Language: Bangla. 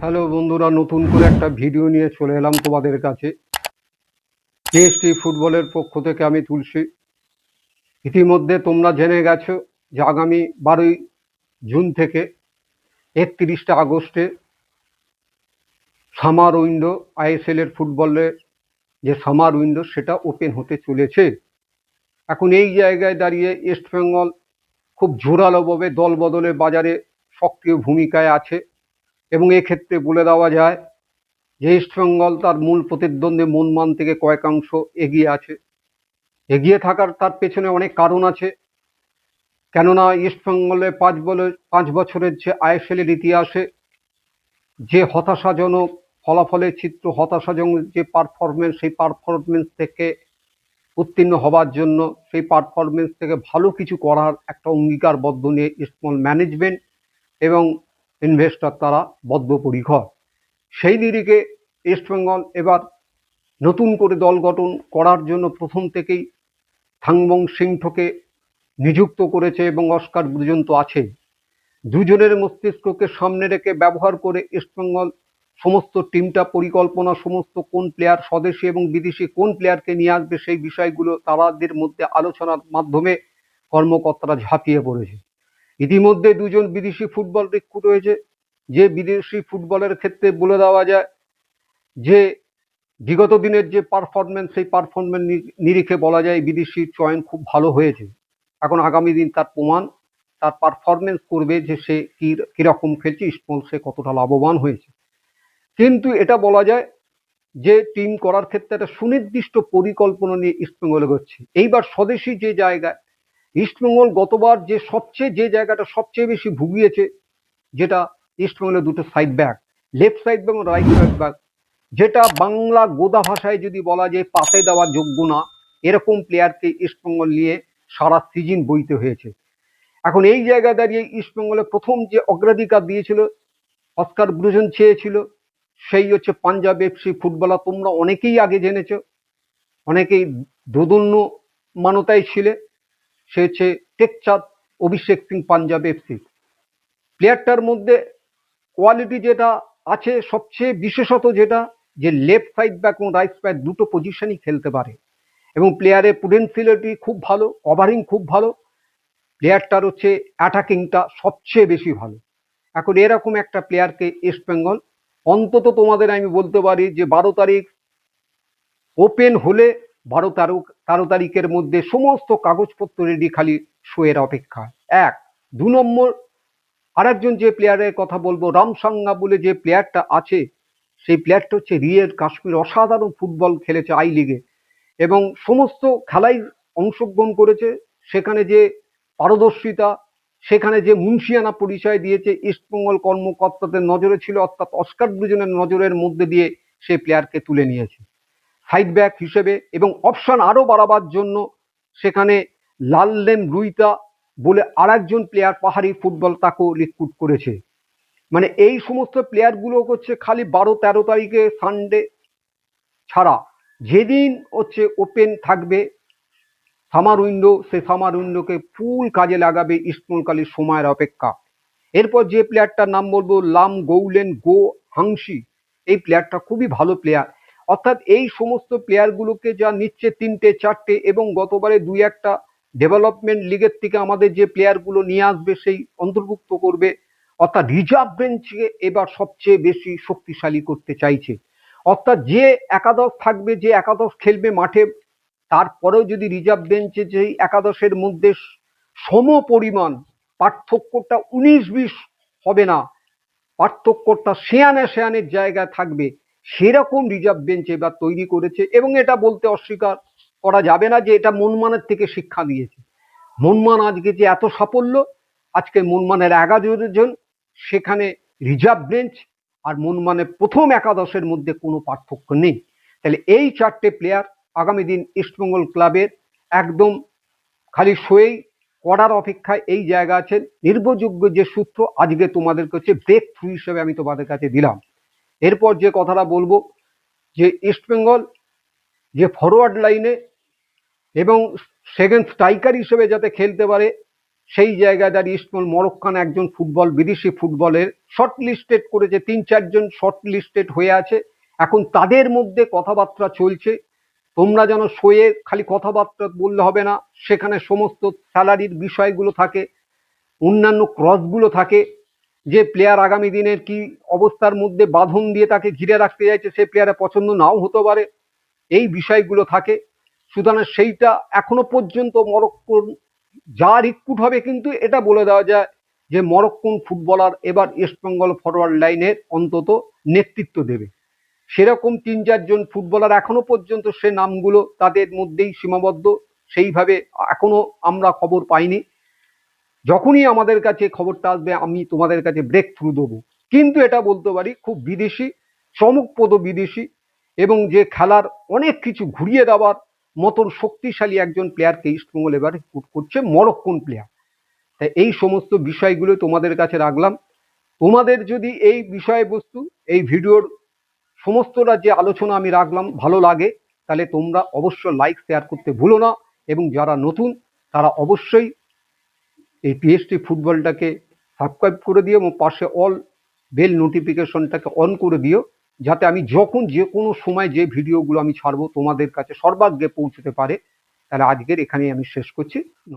হ্যালো বন্ধুরা, নতুন করে একটা ভিডিও নিয়ে চলে এলাম তোমাদের কাছে। টিএসটি ফুটবলের পক্ষ থেকে আমি তুলসী। ইতিমধ্যে তোমরা জেনে গেছো যে আগামী 12ই জুন থেকে 31শে আগস্টে সামার উইন্ডো, আইএসএল এর ফুটবলের যে সামার উইন্ডো সেটা ওপেন হতে চলেছে। এখন এই জায়গায় দাঁড়িয়ে ইস্টবেঙ্গল খুব জোরালোভাবে দল বদলের বাজারে সক্রিয় ভূমিকায় আছে এবং এক্ষেত্রে বলে দেওয়া যায় যে ইস্টবেঙ্গল তার মূল প্রতিদ্বন্দ্বী মোহনবাগান থেকে কয়েকাংশ এগিয়ে আছে। এগিয়ে থাকার তার পেছনে অনেক কারণ আছে, কেননা ইস্টবেঙ্গলে 5 বছরের যে আইএসএল এর ইতিহাসে যে হতাশাজনক ফলাফলের চিত্র, হতাশাজনক যে পারফরমেন্স, সেই পারফরমেন্স থেকে উত্তীর্ণ হবার জন্য, সেই পারফরমেন্স থেকে ভালো কিছু করার একটা অঙ্গীকারবদ্ধ নিয়ে ইস্টবেঙ্গল ম্যানেজমেন্ট এবং ইনভেস্টর তারা বদ্ধপরিকর। সেই নিরিখে ইস্টবেঙ্গল এবার নতুন করে দল গঠন করার জন্য প্রথম থেকেই থাংবং সিংঠকে নিযুক্ত করেছে এবং অস্কার ব্রুজন তো আছে। দুজনের মস্তিষ্ককে সামনে রেখে ব্যবহার করে ইস্টবেঙ্গল সমস্ত টিমটা পরিকল্পনা, সমস্ত কোন প্লেয়ার স্বদেশি এবং বিদেশি কোন প্লেয়ারকে নিয়ে আসবে সেই বিষয়গুলো তাদের মধ্যে আলোচনার মাধ্যমে কর্মকর্তারা ঝাঁপিয়ে পড়েছে। ইতিমধ্যে দুজন বিদেশি ফুটবল রিক্রুট হয়েছে, যে বিদেশি ফুটবলের ক্ষেত্রে বলে দেওয়া যায় যে বিগত দিনের যে পারফরমেন্স, সেই পারফরমেন্স নিরিখে বলা যায় বিদেশি চয়ন খুব ভালো হয়েছে। এখন আগামী দিন তার প্রমাণ, তার পারফরমেন্স করবে যে সে কিরকম খেলছে, ইস্টবেঙ্গল সে কতটা লাভবান হয়েছে। কিন্তু এটা বলা যায় যে টিম করার ক্ষেত্রে একটা সুনির্দিষ্ট পরিকল্পনা নিয়ে ইস্টবেঙ্গল এগোচ্ছে। এইবার স্বদেশি যে জায়গায় ইস্টবেঙ্গল গতবার যে জায়গাটা সবচেয়ে বেশি ভুগিয়েছে, যেটা ইস্টবেঙ্গলের দুটো side back, left side back এবং রাইট সাইড ব্যাক, যেটা বাংলা গোদা ভাষায় যদি বলা যায় পাতে দেওয়ার যোগ্য না, এরকম প্লেয়ারকে ইস্টবেঙ্গল নিয়ে সারা সিজন বইতে হয়েছে। এখন এই জায়গায় দাঁড়িয়ে ইস্টবেঙ্গলের প্রথম যে অগ্রাধিকার দিয়েছিল, অস্কার ব্রুজন চেয়েছিল, সেই হচ্ছে পাঞ্জাব এফসি ফুটবলার। তোমরা অনেকেই আগে জেনেছ, অনেকেই দোদন্য মানতায় ছিলে, সে হচ্ছে টেকচাঁদ অভিষেক সিং, পাঞ্জাব এফসি। প্লেয়ারটার মধ্যে কোয়ালিটি যেটা আছে, সবচেয়ে বিশেষত যেটা, যে লেফট সাইড ব্যাক এবং রাইট সাইড দুটো পজিশনই খেলতে পারে এবং প্লেয়ারের পোটেন্সিয়ালিটি খুব ভালো, কভারিং খুব ভালো, প্লেয়ারটার হচ্ছে অ্যাটাকিংটা সবচেয়ে বেশি ভালো। এখন এরকম একটা প্লেয়ারকে ইস্টবেঙ্গল অন্তত তোমাদের আমি বলতে পারি যে 12 তারিখ ওপেন হলে 13 তারিখের মধ্যে সমস্ত কাগজপত্র রেডি, খালি শোয়ের অপেক্ষা। এক, 2 নম্বর, আরেকজন যে প্লেয়ারের কথা বলবো, রামসাঙ্গা বলে যে প্লেয়ারটা আছে, সেই প্লেয়ারটা হচ্ছে রিয়ের কাশ্মীর, অসাধারণ ফুটবল খেলেছে আই লিগে এবং সমস্ত খেলায় অংশগ্রহণ করেছে। সেখানে যে পারদর্শিতা, সেখানে যে মুন্সিয়ানা পরিচয় দিয়েছে, ইস্টবেঙ্গল কর্মকর্তাদের নজরে ছিল, অর্থাৎ অস্কার ব্রুজনের নজরের মধ্যে দিয়ে সেই প্লেয়ারকে তুলে নিয়েছে সাইড ব্যাক হিসেবে। এবং অপশন আরো বাড়াবার জন্য সেখানে লাললেম রুইতা বলে আরেকজন প্লেয়ার পাহাড়ি ফুটবল, তাকেও রিক্রুট করেছে। মানে এই সমস্ত প্লেয়ারগুলো হচ্ছে খালি 12-13 তারিখে সানডে ছাড়া যেদিন হচ্ছে ওপেন থাকবে সামার উইন্ডো, সেই সামার উইন্ডোকে ফুল কাজে লাগাবে ইস্টবেঙ্গল, খালি সময়ের অপেক্ষা। এরপর যে প্লেয়ারটার নাম বলবো, লাম গৌলেন গো হাংসি, এই প্লেয়ারটা খুবই ভালো প্লেয়ার। অর্থাৎ এই সমস্ত প্লেয়ারগুলোকে যা নিচ্ছে 3-4টে, এবং গতবারে 2-1টা ডেভেলপমেন্ট লিগের থেকে আমাদের যে প্লেয়ারগুলো নিয়ে আসবে সেই অন্তর্ভুক্ত করবে। অর্থাৎ রিজার্ভ বেঞ্চকে এবার সবচেয়ে বেশি শক্তিশালী করতে চাইছে। অর্থাৎ যে একাদশ থাকবে, যে একাদশ খেলবে মাঠে, তারপরেও যদি রিজার্ভ বেঞ্চে যেই একাদশের মধ্যে সম পরিমাণ, পার্থক্যটা 19-20 হবে না, পার্থক্যটা সেয়ানের জায়গায় থাকবে, সেরকম রিজার্ভ বেঞ্চ এবার তৈরি করেছে। এবং এটা বলতে অস্বীকার করা যাবে না যে এটা মনমানের থেকে শিক্ষা দিয়েছে। মনমান আজকে যে এত সাফল্য, আজকে মনমানের 11 জন সেখানে রিজার্ভ বেঞ্চ আর মনমানের প্রথম একাদশের মধ্যে কোনো পার্থক্য নেই। তাহলে এই 4টে প্লেয়ার আগামী দিন ইস্টবেঙ্গল ক্লাবের একদম খালি শোয়েই করার অপেক্ষায় এই জায়গা আছে। নির্ভরযোগ্য যে সূত্র আজকে তোমাদের কাছে ব্রেক থ্রু হিসেবে আমি তোমাদের কাছে দিলাম। এরপর যে কথাটা বলবো, যে ইস্টবেঙ্গল যে ফরওয়ার্ড লাইনে এবং সেকেন্ড স্ট্রাইকার হিসেবে যাতে খেলতে পারে, সেই জায়গায় দাঁড়িয়ে ইস্টবেঙ্গল মরক্কান একজন বিদেশি ফুটবলের শর্ট লিস্টেড করেছে, 3-4 জন শর্ট লিস্টেড হয়ে আছে। এখন তাদের মধ্যে কথাবার্তা চলছে। তোমরা যেন শোয়ে খালি কথাবার্তা বললে হবে না, সেখানে সমস্ত স্যালারির বিষয়গুলো থাকে, অন্যান্য ক্রসগুলো থাকে, যে প্লেয়ার আগামী দিনের কি অবস্থার মধ্যে বাঁধন দিয়ে তাকে ঘিরে রাখতে চাইছে, সে প্লেয়ারের পছন্দ নাও হতে পারে, এই বিষয়গুলো থাকে। সুতরাং সেইটা এখনো পর্যন্ত মরক্কোর যা রিক্রুট হবে, কিন্তু এটা বলে দেওয়া যায় যে মরক্কোন ফুটবলার এবার ইস্টবেঙ্গল ফরওয়ার্ড লাইনের অন্তত নেতৃত্ব দেবে। সেরকম 3-4 জন ফুটবলার এখনো পর্যন্ত, সে নামগুলো তাদের মধ্যেই সীমাবদ্ধ, সেইভাবে এখনো আমরা খবর পাইনি। যখনই আমাদের কাছে খবরটা আসবে আমি তোমাদের কাছে ব্রেক থ্রু দেবো। কিন্তু এটা বলতে পারি খুব বিদেশি, চমকপ্রদ বিদেশি, এবং যে খেলার অনেক কিছু ঘুরিয়ে দেওয়ার মতন শক্তিশালী একজন প্লেয়ারকে ইস্টবেঙ্গল এবার রিক্রুট করছে, মরক্কোন প্লেয়ার। তাই এই সমস্ত বিষয়গুলো তোমাদের কাছে রাখলাম। তোমাদের যদি এই বিষয়বস্তু, এই ভিডিওর সমস্তটা যে আলোচনা আমি রাখলাম ভালো লাগে, তাহলে তোমরা অবশ্যই লাইক শেয়ার করতে ভুলো না, এবং যারা নতুন তারা অবশ্যই এই পিএসটি ফুটবলটাকে সাবস্ক্রাইব করে দিও এবং পাশে অল বেল নোটিফিকেশনটাকে অন করে দিও, যাতে আমি যখন যে কোনো সময় যে ভিডিওগুলো আমি ছাড়বো তোমাদের কাছে সর্বাগ্রে পৌঁছতে পারে। তাহলে আজকের এখানেই আমি শেষ করছি।